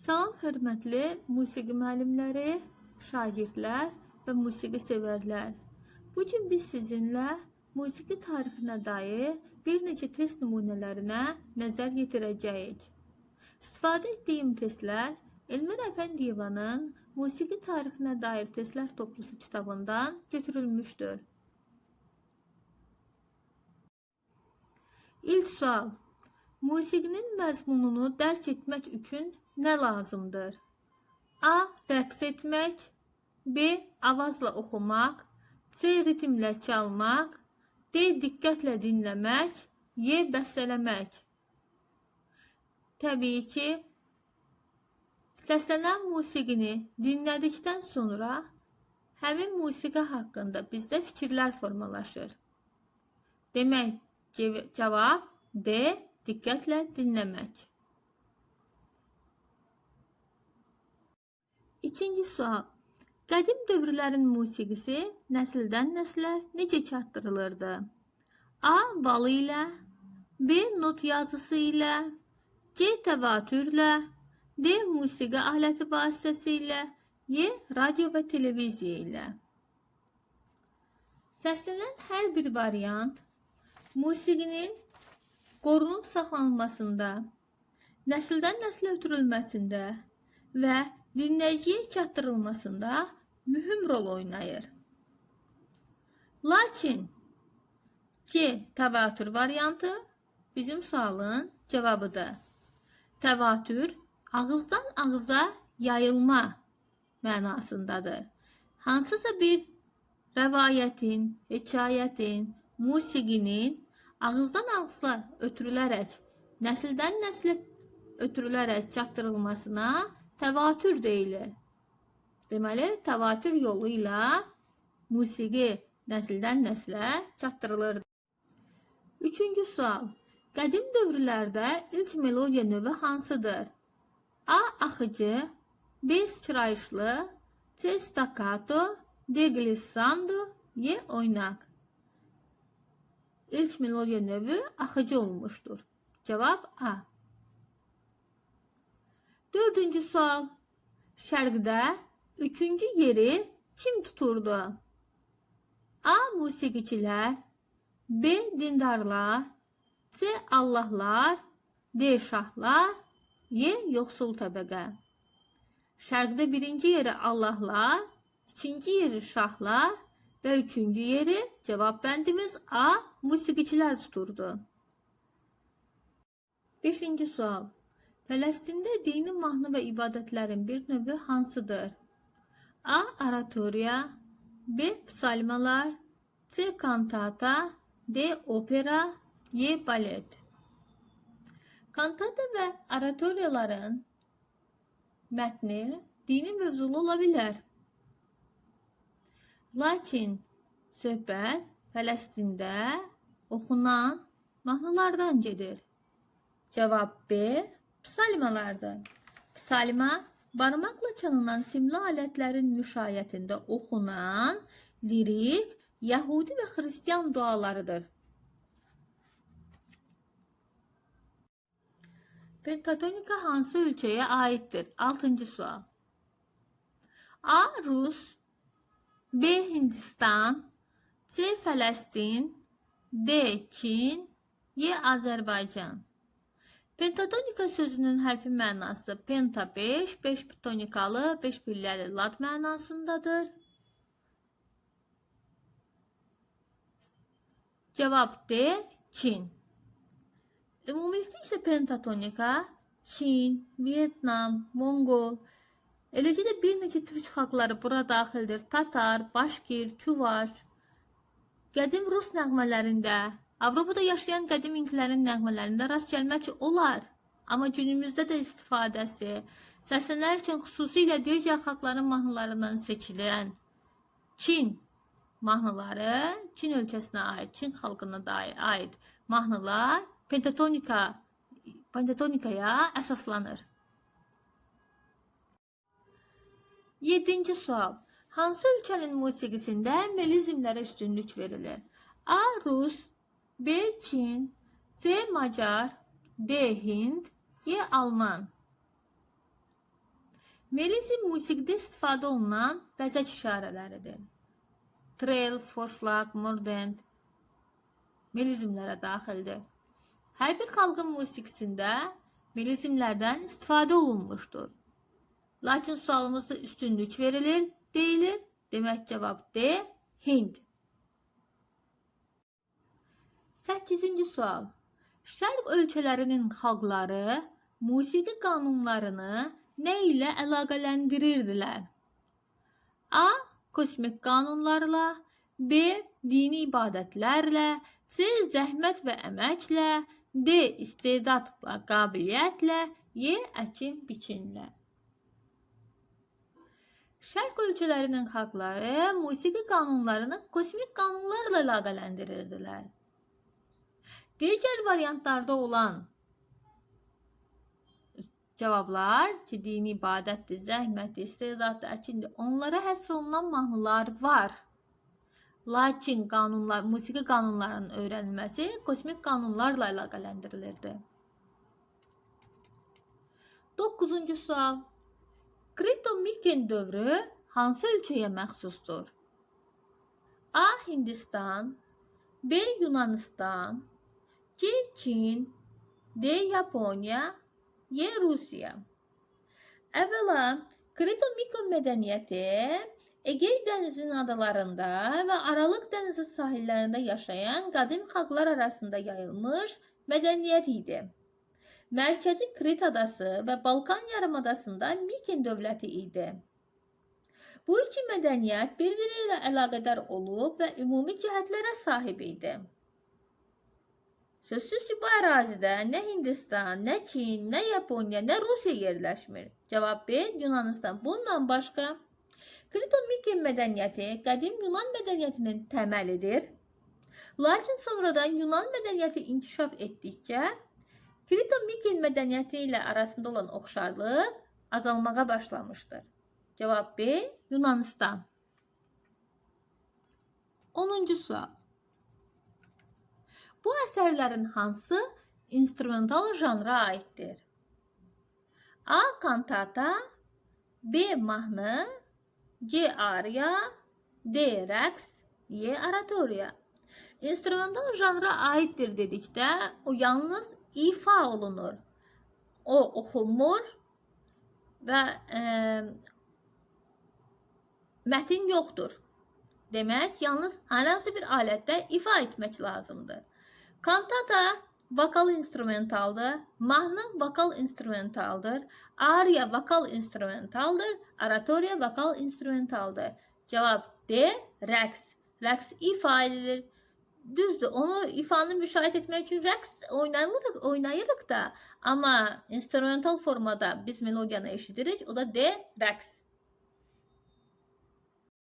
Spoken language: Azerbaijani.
Salam hörmətli musiqi müəllimləri, şagirdlər və musiqi sevərlər. Bugün biz sizinlə musiqi tarixinə dair bir neçə test nümunələrinə nəzər yetirəcəyik. İstifadə etdiyim testlər Elmira Əfəndiyevanın Musiqi tarixinə dair testlər toplusu kitabından götürülmüşdür. İlk sual. Musiqinin məzmununu dərk etmək üçün nə lazımdır? A. Rəqs etmək, B. Avazla oxumaq, C. Ritmlə çalmaq, D. Diqqətlə dinləmək, Y. Bəstələmək. Təbii ki, səslənən musiqini dinlədikdən sonra həmin musiqi haqqında bizdə fikirlər formalaşır. Demək, cavab D. Diqqətlə dinləmək. İkinci sual. Qədim dövrlərin musiqisi nəsildən nəslə necə çatdırılırdı? A. Valı ilə, B. Not yazısı ilə, C. Təvatürlə, D. Musiqi aləti vasitəsilə, Y. Radio və televiziya ilə. Səslənən hər bir variant musiqinin qorunub saxlanılmasında, nəsildən nəslə ötürülməsində və dinləyiciyə çatdırılmasında mühüm rol oynayır. Lakin C. Təvatür variantı bizim sualın cavabıdır. Təvatür ağızdan ağıza yayılma mənasındadır. Hansısa bir rəvayətin, hekayətin, musiqinin ağızdan ağıza ötürülərək, nəsildən nəslə ötürülərək çatdırılmasına təvatür deyilir. Deməli, təvatür yolu ilə musiqi nəsildən nəslə çatdırılır. Üçüncü sual. Qədim dövrlərdə ilk melodiya növü hansıdır? A. Axıcı, B. Sıçrayışlı, C. Staccato, D. Glissando, Y. Oynaq. İlk melodiya növü axıcı olmuşdur. Cavab A. Dördüncü sual. Şərqdə üçüncü yeri kim tuturdu? A. Musiqiçilər, B. Dindarlar, C. Allahlar, D. Şahlar, Y. Yoxsul təbəqə. Şərqdə birinci yeri Allahlar, ikinci yeri Şahlar və üçüncü yeri cavab bəndimiz A. Musiqiçilər tuturdu. Beşinci sual. Fələstində dini mahnı və ibadətlərin bir növü hansıdır? A. Oratoriya, B. Psalmalar, C. Kantata, D. Opera, Y. Balet. Kantata və oratoriyaların mətni dini mövzulu ola bilər. Lakin söhbət Fələstində oxunan mahnılardan gedir. Cavab B. Psalmalardır. Psalma, barmaqla çalınan simli alətlərin müşayiətində oxunan lirik, Yəhudi və Xristiyan dualarıdır. Pentatonika hansı ölkəyə aiddir? 6-cı sual. A. Rus, B. Hindistan, C. Fələstin, D. Çin, Y. Azərbaycan. Pentatonika sözünün hərfi mənası penta 5, 5 tonikalı, 5 pilləli lat mənasındadır. Cavab D. Çin. Ümumilikdə isə pentatonika Çin, Vietnam, Mongol, eləcə də bir neçə türk xalqları bura daxildir. Tatar, Başkir, Tüvaş, qədim Rus nəğmələrində, Avropada yaşayan qədim inklərin nəğmələrində rast gəlmək olar. Amma günümüzdə də istifadəsi, səslənərkən xüsusilə digər xalqların mahnılarından seçilən Çin mahnıları, Çin ölkəsinə aid, Çin xalqına aid mahnılar pentatonikaya əsaslanır. 7-ci sual. Hansı ölkənin musiqisində melizmlərə üstünlük verilir? A. Rus, B. Çin, C. Macar, D. Hind, Y. Alman. Melizm musiqidə istifadə olunan bəzək işarələridir. Trel, foşlaq, mordent melizmlərə daxildir. Hər bir xalqın musiqisində melizmlərdən istifadə olunmuşdur. Lakin sualımızda üstünlük verilir, deyilir. Demək cavab D, Hind. 8-ci sual. Şərq ölkələrinin xalqları musiqi qanunlarını nə ilə əlaqələndirirdilər? A. Kosmik qanunlarla, B. Dini ibadətlərlə, C. Zəhmət və əməklə, D. İstedadla, qabiliyyətlə, Y. Əkin, biçinlə. Şərq ölkələrinin xalqları musiqi qanunlarını kosmik qanunlarla əlaqələndirirdilər. Digər variantlarda olan cavablar ki, dini ibadətdir, zəhmətdir, istedaddır, əkindir, onlara həsr olunan mahnılar var. Lakin musiqi qanunlarının öyrənilməsi kosmik qanunlarla əlaqələndirilirdi. 9-cu sual. Krito-Miken dövrü hansı ölkəyə məxsusdur? A. Hindistan, B. Yunanistan, C. Çin, D. Yaponiya, Y. Rusiya. Əvvəla, Krito-Miken mədəniyyəti Egey dənizinin adalarında və Aralıq dənizi sahillərində yaşayan qədim xalqlar arasında yayılmış mədəniyyət idi. Mərkəzi Krit adası və Balkan yarımadasında Miken dövləti idi. Bu iki mədəniyyət bir-biri ilə əlaqədar olub və ümumi cəhətlərə sahib idi. Sözsüz ki, bu ərazidə nə Hindistan, nə Çin, nə Yaponiya, nə Rusiya yerləşmir. Cavab B. Yunanistan. Bundan başqa, Krito-Miken mədəniyyəti qədim Yunan mədəniyyətinin təməlidir. Lakin sonradan Yunan mədəniyyəti inkişaf etdikcə, Krito-Miken mədəniyyəti ilə arasında olan oxşarlıq azalmağa başlamışdır. Cavab B. Yunanistan. 10-cu sual. Bu əsərlərin hansı instrumental janra aiddir? A. Kantata, B. Mahnı, C. Ariya, D. Rəqs, Y. Oratoriya. İnstrumental janra aiddir dedikdə o yalnız ifa olunur. O oxunmur və mətin yoxdur. Demək, yalnız hər hansı bir alətdə ifa etmək lazımdır. Kantata vokal instrumentaldır, mahnı vokal instrumentaldır, ariya vokal instrumentaldır, oratoriya vokal instrumentaldır. Cavab D. Rəqs. Rəqs ifa edilir. Düzdür, onu ifanı müşahidə etmək üçün rəqs oynayırıq da, amma instrumental formada biz melodiyanı eşidirik, o da D. Rəqs.